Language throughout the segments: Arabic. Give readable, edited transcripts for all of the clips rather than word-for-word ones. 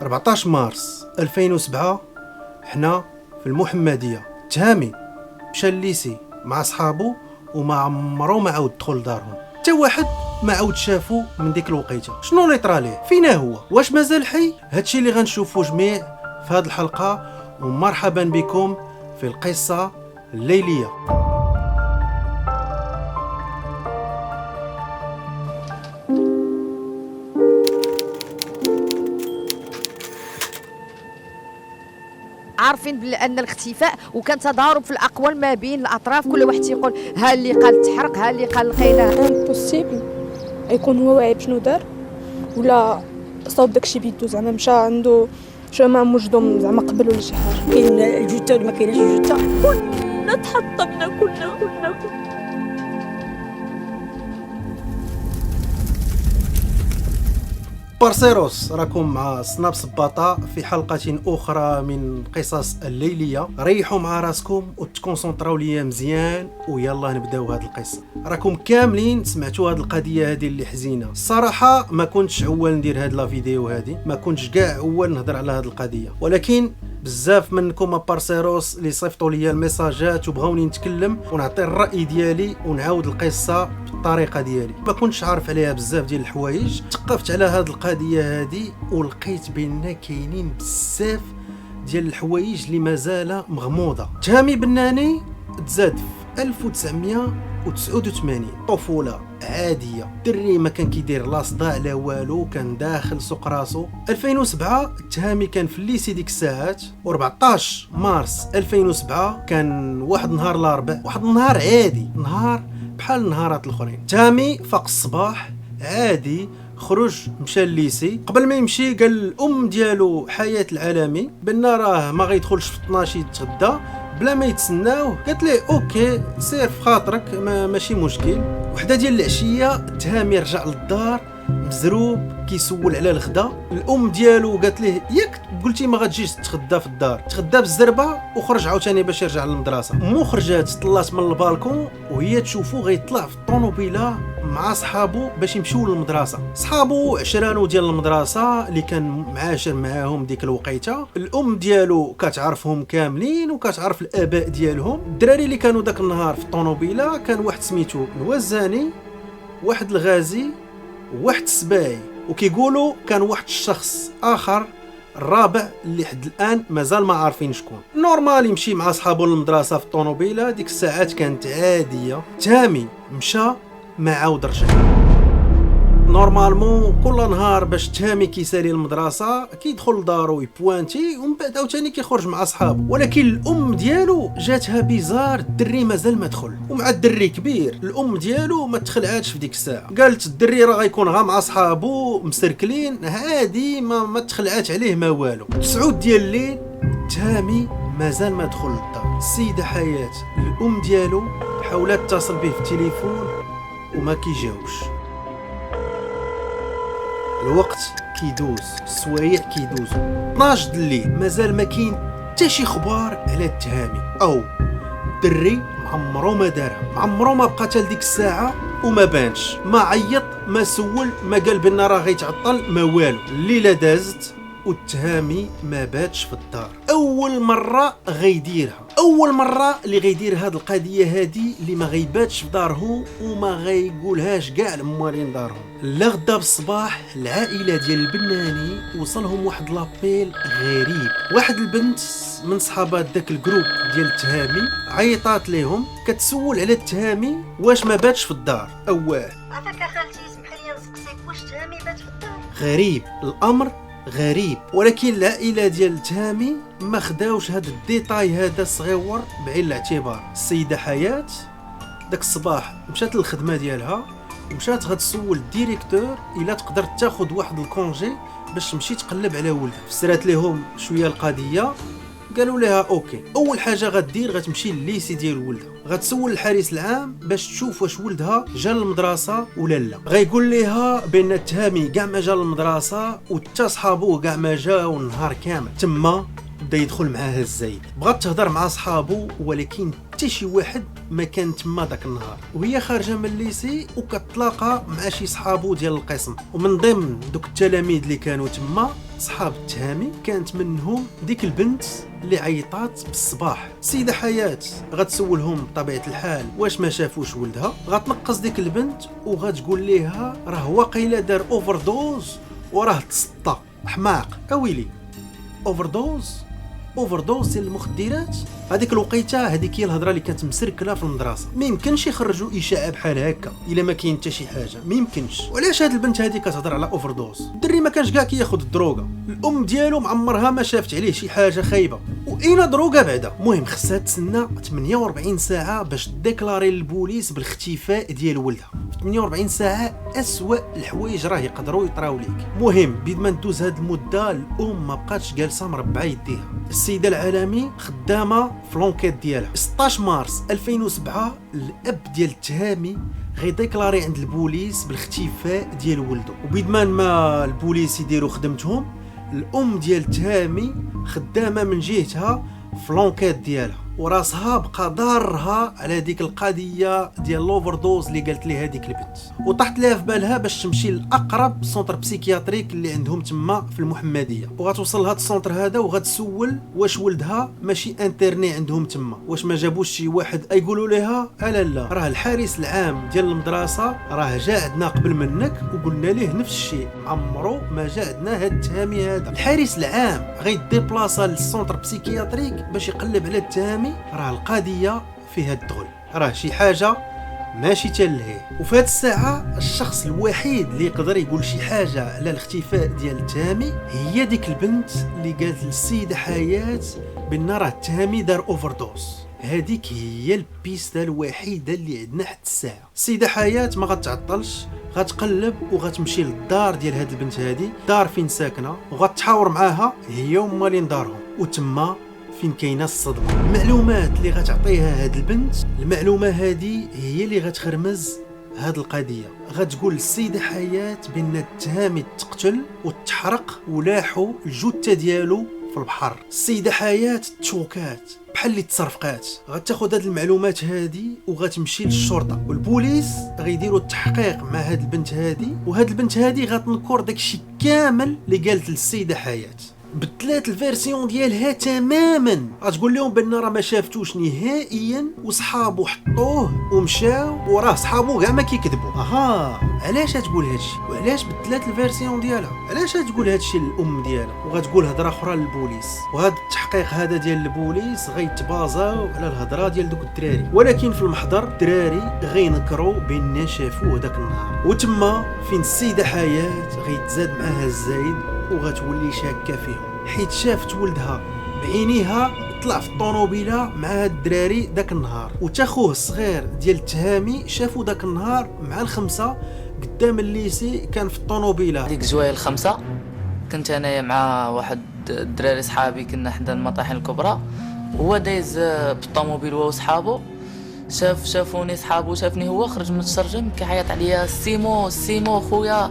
14 مارس 2007 حنا في المحمدية. تهامي مشى الليسي مع صحابو وما عمرو ما عاود دخل لدارهم، حتى واحد ما عاود شافو من ديك الوقيته. شنو اللي طراليه؟ فينا هو؟ واش مازال حي؟ هادشي اللي غنشوفو جميع في هاد الحلقه، ومرحبا بكم في القصه الليليه. عارفين بان الاختفاء وكان تضارب في الاقوال ما بين الاطراف، كل واحد تيقول ها اللي قال تحرق، ها اللي قال لقيناه. امبوسيبل يكون هو واعي بشنو دار، ولا صوب داكشي بيدو، زعما مشى عنده شمام مجدوم زعما قبل ولا شي حاجه. كاين الجثه ولا ما كايناش الجثه، كلنا تحطمنا كلنا. بارسيروس، راكم مع سناب سباطة في حلقة أخرى من قصص الليلية. ريحوا مع راسكم وتكونسونطراو ليا مزيان ويلا نبداو هاد القصة. راكم كاملين سمعتوا هاد القضية هادي اللي حزينة. الصراحة ما كنتش عوال ندير هاد لا فيديو هادي، ما كنتش كاع عوال نهضر على هاد القضية، ولكن بزاف منكم بارسيروس اللي صيفطوا لي الميساجات وبغاوني نتكلم ونعطي الرأي ديالي ونعاود القصة بالطريقة ديالي. ما كنتش عارف عليها بزاف ديال الحوايج، تقفت على هاد القضية هادي ولقيت بان كاينين بزاف ديال الحوايج اللي مازال مغموضة. تهامي بناني تزاد في 1989، طفولة عادية، دري ما كان كيدير لا صداع لا والو، كان داخل سوق راسو. 2007 تهامي كان في الليسي ديك الساعات، و14 مارس 2007 كان واحد نهار الاربع، واحد النهار عادي، نهار بحال النهارات الاخرين. تهامي فاق الصباح عادي، خرج مشى الليسي. قبل ما يمشي قال الام ديالو حياة العالمي بان راه ما غيدخلش في 12 يتغدى بلا ما يتسناوه. قالت ليه اوكي سير في خاطرك، ماشي مشكل. وحده ديال العشيه تهامي رجع للدار مزروب كيسول على الغدا. الام ديالو قالت ليه ياك قلتي ما غتجيش تغدى في الدار، تغدى بالزربه وخرج عاوتاني باش يرجع للمدرسه. مو خرجات طلات من البالكون وهي تشوفو غيطلع في الطونوبيله مع صحابو باش يمشيو للمدرسه. صحابو عشرانو ديال المدرسه اللي كان معاشر معاهم ديك الوقيته. الام ديالو كتعرفهم كاملين وكتعرف الاباء ديالهم. الدراري اللي كانوا داك النهار في الطونوبيله كان واحد سميتو الوزاني، واحد الغازي، واحد السباعي، وكيقولوا كان واحد الشخص اخر الرابع اللي حد الان مازال ما عارفين شكون. نورمال يمشي مع صحابو للمدرسه في الطونوبيله، ديك الساعات كانت عاديه. تامي مشى ما عاود رجع. نورمالمون كل نهار باش تهامي كيسالي المدرسه كيدخل لدارو يبوانتي ومن بعد عاوتاني كيخرج مع صحابو. ولكن الام ديالو جاتها بيزار، الدري مازال ما دخل، ومع الدري كبير. الام ديالو ما تخلعاتش في ديك الساعه، قالت الدري راه غيكون غا مع صحابو مسركلين عادي، ما تخلعات عليه ما والو. 9 ديال الليل تهامي مازال ما دخل للدار. السيده حياه الام ديالو حاولت تتصل به في التليفون وما كيجاوبش. الوقت كيدوز، السوايع كيدوزو، 12 الليل مازال ما كاين حتى شي خبار على التهامي او الدري. معمرو ما دارها، معمرو ما بقى حتى لديك الساعه وما بانش، ما عيط ما سول ما قال بان راه غيتعطل ما والو. الليله دازت والتهامي ما باتش في الدار. اول مره غيديرها، اول مره اللي غيدير هاد القضيه هادي، اللي ما غيباتش في دارهم وما غيقولهاش كاع لموالين دارهم. لا غدا بالصباح العائله ديال البناني وصلهم واحد لابيل غريب. واحد البنت من صحابات داك الجروب ديال التهامي عيطات ليهم كتسول على التهامي واش ما باتش في الدار. اواه عافاك خالتي، اسمح لي نسقسيك، واش تهامي بات في الدار؟ غريب الامر، غريب. ولكن العائله ديال تهامي ما خداوش هذا الديتاي هذا الصغيور بعين الاعتبار. السيده حياه داك الصباح مشات للخدمه ديالها ومشات غتسول الديريكتور الا تقدر تاخذ واحد الكونجي باش تمشي تقلب على ولدها. فسرات لهم شويه القضيه، قالوا لها اوكي. اول حاجه غدير غتمشي للليسي ديال ولدها، غتسول الحارس العام باش تشوف واش ولدها جا للمدرسه ولا لا. غيقول لها بان التهامي كاع ما جا للمدرسه وتا صحابو كاع ما جاو النهار كامل. تما بدا يدخل معاها الزايد، بغات تهضر مع صحابو ولكن حتى شي واحد ما كان تما داك النهار. وهي خارجه من الليسي وكتلاقى مع شي صحابو ديال القسم، ومن ضمن دوك التلاميذ اللي كانوا تما صحاب التهامي كانت منهم ديك البنت اللي عيطات بالصباح. السيده حياه غتسولهم بطبيعه الحال واش ما شافوش ولدها، غتنقص ديك البنت وغتقول ليها راه واقيلا دار اوفر دوز وراه تسطى. حماق اويلي، اوفر دوز ديال المخدرات. هذيك الوقيته هذيك هي الهضره اللي كانت مسركله في المدرسه. ما يمكنش يخرجوا اشاعه بحال هكا الا ما كاين حتى شي حاجه، ما يمكنش. وعلاش هاد البنت هذه كتهضر على اوفر دوز؟ الدري ما كانش كاع كياخذ الدروغه، الام ديالو معمرها ما شافت عليه شي حاجه خايبه، واين دروغه بعدا. المهم خصها تسنى 48 ساعه باش ديكلاري للبوليس بالاختفاء ديال ولدها. في 48 ساعه اسوأ الحوايج راه يقدروا يطراو ليك. المهم بيد ما ندوز هاد المده الام ما بقاتش جالسه مربعه يديها. السيده العالمي خدامه في لونكيت ديالها. 16 مارس 2007 الاب ديال التهامي غيديكلاري عند البوليس بالاختفاء ديال ولده. وبيد ما البوليس يديروا خدمتهم، الام ديال التهامي خدامه من جهتها في لونكيت ديالها، وراسها بقى ضارها على ديك القضيه ديال لوفردوز اللي قالت ليها ديك البنت، وطاحت لها في بالها باش تمشي لاقرب سونتر بسيكياتريك اللي عندهم تما في المحمديه، وغتوصل لهاد السونتر هذا وغتسول واش ولدها ماشي انترني عندهم تما، واش ما جابوش شي واحد يقولوا لها لا راه الحارس العام ديال المدرسه راه جا عندنا قبل منك وقلنا ليه نفس الشيء، عمرو ما جا عندنا هاد التهامي هذا. الحارس العام غيديبلاصا للسونتر بسيكياتريك باش يقلب على التهامي. راه القضيه فيها الدغل، راه شي حاجه ماشي تلهي. وفي هاد الساعه الشخص الوحيد اللي يقدر يقول شي حاجه على الاختفاء ديال التهامي هي ديك البنت اللي قالت للسيده حياه بان راه التهامي دار اوفر دوز. هذيك هي البيستا الوحيده اللي عندنا حتى الساعه. السيده حياه ما غتعطلش، غتقلب وغتمشي للدار ديال هاد البنت هادي، دار فين ساكنه، وغتحاور معاها هي ومالين دارهم، وتما فين كاينه الصدمه. المعلومات اللي غتعطيها هاد البنت، المعلومه هادي هي اللي غتخرمز هاد القضيه. غتقول للسيده حياه بان التهامي تقتل وتحرق ولاحوا الجثه ديالو في البحر. السيده حياه تشوكات بحال اللي تصرفقات. غتاخذ هاد المعلومات هادي وغتمشي للشرطه، والبوليس غيديروا التحقيق مع هاد البنت هادي، وهاد البنت هادي غتنكر داكشي كامل اللي قالت للسيده حياه، بدلات الفيرسيون ديالها تماما. غتقول لهم بان راه ما شافتوش نهائيا وصحابو حطوه ومشاو وراه صحابو كاع ما كيكذبوا. علاش تقول هادشي وعلاش بدلات الفيرسيون ديالها؟ علاش تقول هادشي للام ديالها وغتقول هضره اخرى للبوليس؟ وهذا التحقيق هذا ديال البوليس غيتبازاو على الهضره ديال دوك الدراري، ولكن في المحضر الدراري غينكروا بان شافوه داك النهار. وتما فين السيده حياه غيتزاد معاها الزايد وغتولي شاكه فيهم، حيت شافت ولدها بعينيها طلع في الطونوبيله مع هاد الدراري داك النهار، وتاخوه الصغير ديال التهامي شافو داك النهار مع الخمسه قدام الليسي، كان في الطونوبيله. ديك الجوايه الخمسه كنت انايا مع واحد الدراري صحابي، كنا حدا المطاحن الكبرى، هو دايز بالطوموبيل هو وصحابو، شافوني صحابو، شافني هو، خرج من الشرجم كيعيط عليا سيمو خويا.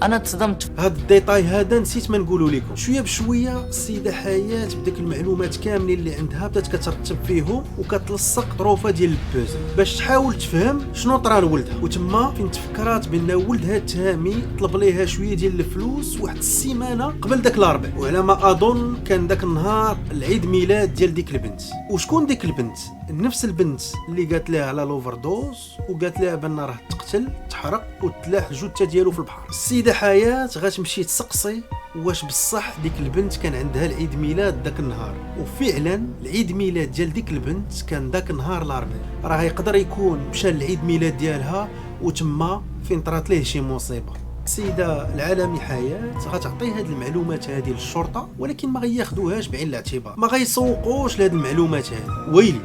انا تصدمت. هاد الديتاي هذا نسيت ما نقولوا لكم. شويه بشويه السيده حياه بداك المعلومات كاملين اللي عندها بدات كترتب فيهم وكتلصق طروفه ديال البوزل باش تحاول تفهم شنو طرا لولدها. وتما فين تفكرات بان ولدها التهامي طلب ليها شويه ديال الفلوس واحد السيمانه قبل داك الاربع، وعلى ما اظن كان داك النهار العيد ميلاد ديال ديك البنت. وشكون ديك البنت؟ نفس البنت اللي قالت لها على لوفردوز وقالت لها بان راه تقتل تحرق وتلاح الجثه ديالو في البحر. السيده حياه غتمشي تسقسي واش بصح ديك البنت كان عندها العيد ميلاد داك النهار، وفعلا العيد ميلاد ديال ديك البنت كان داك النهار الاربعاء. راه يقدر يكون مشى للعيد ميلاد ديالها وتما فين طرات ليه شي مصيبه. السيده العالمي حياه غتعطي هاد المعلومات هذه للشرطه، ولكن ما غياخذوهاش بعين الاعتبار، ما غيسوقوش لهاد المعلومات هذه. ويلي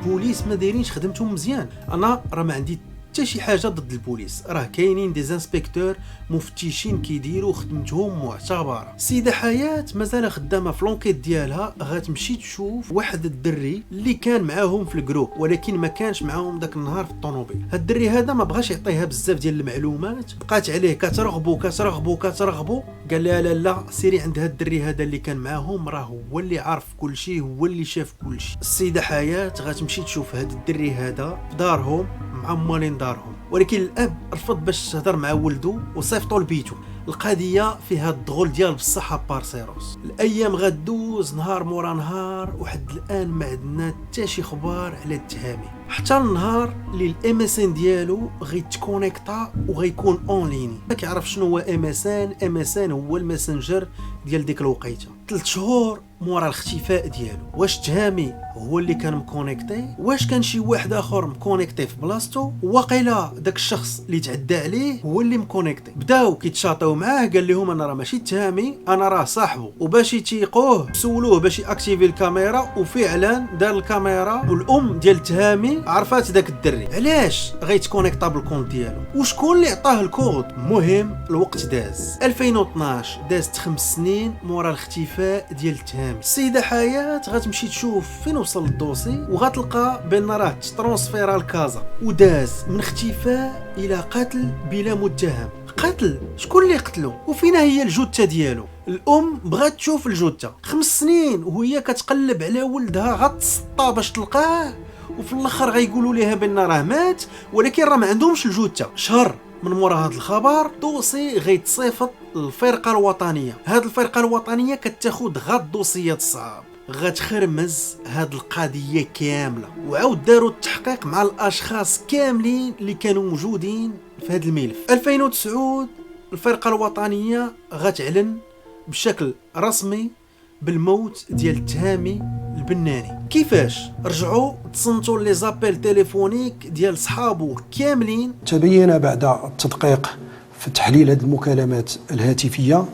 البوليس ما دايرينش خدمتهم مزيان. انا راه ما عندي حتى شي حاجه ضد البوليس، راه كاينين دي زانسبكتور مفتشين كيديروا خدمتهم معتبره. السيده حياه مازال خدامه في لونكيت ديالها، غتمشي تشوف واحد الدري اللي كان معاهم في الجروب ولكن ما كانش معاهم داك النهار في الطوموبيل. هاد الدري هذا ما بغاش يعطيها بزاف ديال المعلومات، بقات عليه كترغبو قال لها لا سيري عند هاد الدري هذا اللي كان معاهم، راه هو اللي عارف كل شيء، هو اللي شاف كل شيء. السيده حياه غتمشي تشوف هاد الدري هذا في دارهم مع مالين دارهم، ولكن الاب رفض باش تهضر مع ولده وصيفطو لبيتو. القضيه فيها الدغول ديال بصح بارسيروس. الايام غدوز نهار مورا نهار، وحد الان ما عندنا حتى شي خبار على التهامي، حتى النهار اللي الام اس ان ديالو غيتكونيكتا وغيكون اون ليني. ما كيعرف شنو هو ام اس ان هو الماسنجر ديال ديك الوقيته. 3 شهور مورا الاختفاء ديالو، واش تهامي هو اللي كان مكونيكتي؟ واش كان شي واحد اخر مكونيكتي في بلاصتو؟ واقيلا داك الشخص اللي تعدى عليه هو اللي مكونيكتي. بداو كيتشاطيو معاه، قال لهم انا راه ماشي تهامي، انا راه صاحبه. وباش يتيقوه سولوه باش ياكتيفي الكاميرا، وفعلا دار الكاميرا. والام ديال تهامي عرفات داك الدري. علاش غيتكونيكتا بالكونت ديالو؟ وشكون اللي عطاه الكود؟ المهم الوقت داز 2012، دازت 5 سنين مورا الاختفاء ديال تهامي. السيده حياه غتمشي تشوف فين وصل الدوسي، وغتلقى بان راه ترونسفيرا لكازا، وداز من اختفاء الى قتل بلا متهم. قتل؟ شكون اللي قتلو؟ وفين هي الجثه ديالو؟ الام بغات تشوف الجثه 5 سنين وهي كتقلب على ولدها، غتسطى باش تلقاه، وفي الاخر غيقولوا ليها بان راه مات، ولكن راه ما عندهمش الجثه. شهر من مورا هذا الخبر دوسي غيتصيفط للفرقه الوطنيه. هذه الفرقه الوطنيه كتاخذ غاد الدوسيات الصعاب، غتخرمز هاد القضيه كامله، وعاود داروا التحقيق مع الاشخاص كاملين اللي كانوا موجودين في هذا الملف. 2009 الفرقه الوطنيه غتعلن بشكل رسمي بالموت ديال تهامي البناني. كيفاش؟ رجعوا تصنتوا لي زابيل تليفونيك ديال صحابو كاملين. تبين بعد التدقيق في تحليل هذه المكالمات الهاتفيه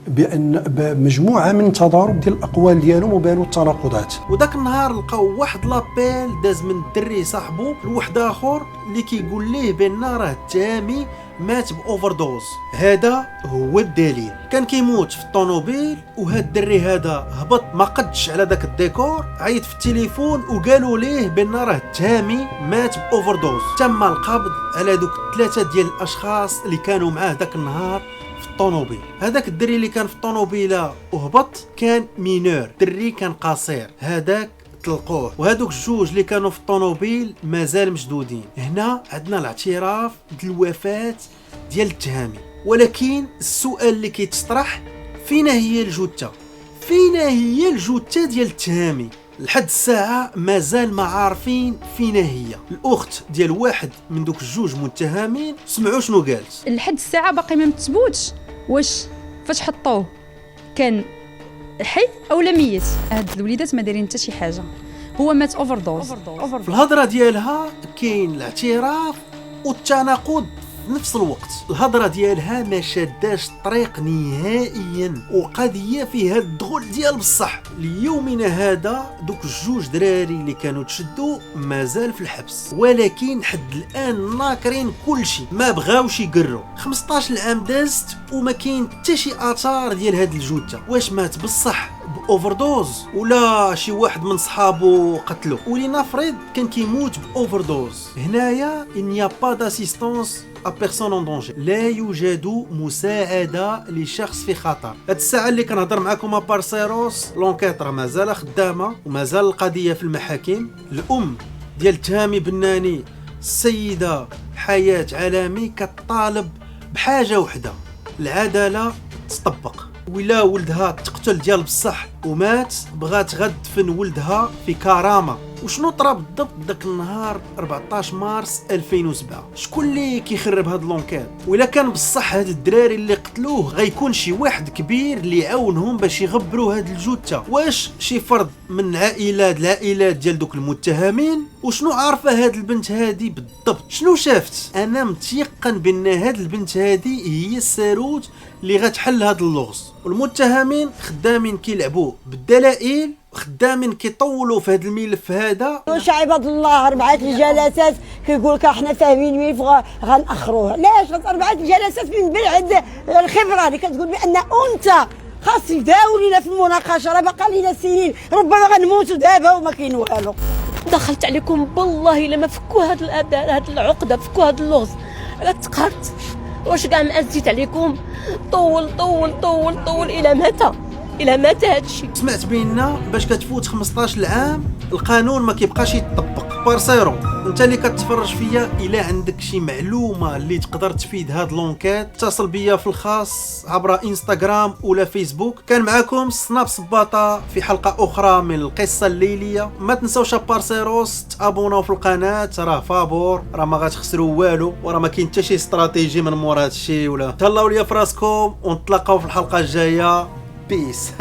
بان مجموعه من تضارب ديال الاقوال ديالهم وبانوا التناقضات. وداك النهار لقاو واحد لابيل داز من الدري صاحبو لواحد اخر اللي كيقول ليه بان راه تهامي مات باوفر دوز. هذا هو الدليل. كان كيموت في الطوموبيل، وهذا الدري هذا هبط ما قدش على داك الديكور، عيط في التليفون وقالوا ليه بان راه تهامي مات باوفر دوز. تم القبض على دوك 3 ديال الاشخاص اللي كانوا معاه داك النهار في الطوموبيل. هذاك الدري اللي كان في الطوموبيله وهبط كان مينور، دري كان قصير، هذاك تلقوه. وهذوك الجوج اللي كانوا في الطوموبيل مازال مشدودين. هنا عندنا الاعتراف بالوفاه ديال التهامي، ولكن السؤال اللي كيتطرح فين هي الجثه؟ فين هي الجثه ديال التهامي؟ لحد الساعه مازال ما عارفين فين هي. الاخت ديال واحد من دوك الجوج متهمين سمعوا شنو قالت. لحد الساعه باقي ما متثبوتش واش فاش حطوه كان حي او لا ميت. هاد الوليدات ما دايرين حتى شي حاجه، هو مات اوفر دوز. في الهضره ديالها كاين الاعتراف والتناقض في نفس الوقت. الهضره ديالها ما شاداش الطريق نهائيا، وقضيه فيها الدخول ديال بصح. ليومنا هذا دوك الجوج دراري اللي كانوا تشدوا مازال في الحبس، ولكن حد الان ناكرين كلشي، ما بغاوش يقروا. 15 عام دازت وما كاين حتى شي اثار ديال هاد الجثه. واش مات بصح باوفردوز ولا شي واحد من صحابو قتلو؟ ولنفرض كان كيموت باوفردوز، هنايا il n'y a pas d'assistance à personne en danger، لا يوجد مساعده لشخص في خطر. هاد الساعه اللي كنهضر معكم بارسيروس لونكيت راه مازال خدامه ومازال القضيه في المحاكم. الام ديال تهامي بناني السيده حياه علامي كطالب بحاجه وحده، العداله تطبق. ولا ولدها تقتل ديال بصح ومات، بغات غدفن ولدها في كرامه. وشنو طرا بالضبط داك النهار 14 مارس 2007؟ شكون اللي كيخرب هاد لونكيت؟ ولا كان بصح هاد الدراري اللي قتلوه غيكون شي واحد كبير اللي يعاونهم باش يغبروا هاد الجثه؟ واش شي فرد من العائلات ديال دوك المتهمين؟ وشنو عارفه هاد البنت هادي بالضبط؟ شنو شافت؟ انا متيقن بان هاد البنت هادي هي الساروت اللي غتحل هاد اللغز. والمتهمين خدامين كيلعبوا بالدلائل، خدامين كيطولوا في هذا الملف هذا. واش عباد الله 4 الجلسات كيقول لك احنا فاهمين وين غنأخروه؟ علاش 4 الجلسات من بعد الخبره اللي كتقول بان انت خاص يداو لينا في المناقشه؟ راه باقا لينا سنين، ربما غنموتوا دابا وما كاين والو. دخلت عليكم بالله الا ما فكوا هاد العقده، فكوا هاد اللغز. انا تقهرت. واش كاع مأزيت عليكم؟ طول الى متى هاد الشيء؟ سمعت بينا باش كتفوت 15 عام القانون ما كيبقاش يتطبق. بارسيرو انت اللي كتفرج فيا الا عندك شي معلومه اللي تقدر تفيد هاد لونكيت اتصل بيا في الخاص عبر انستغرام ولا فيسبوك. كان معكم سناب سباطه في حلقه اخرى من القصه الليليه. ما تنساوش بارسيروس تابوناو في القناه، راه فابور، راه ما غتخسروا والو، وراه ما كاين حتى شي استراتيجي من مور هادشي. ولا تهلاو ليا فراسكم ونتلاقاو في الحلقه الجايه. بيس.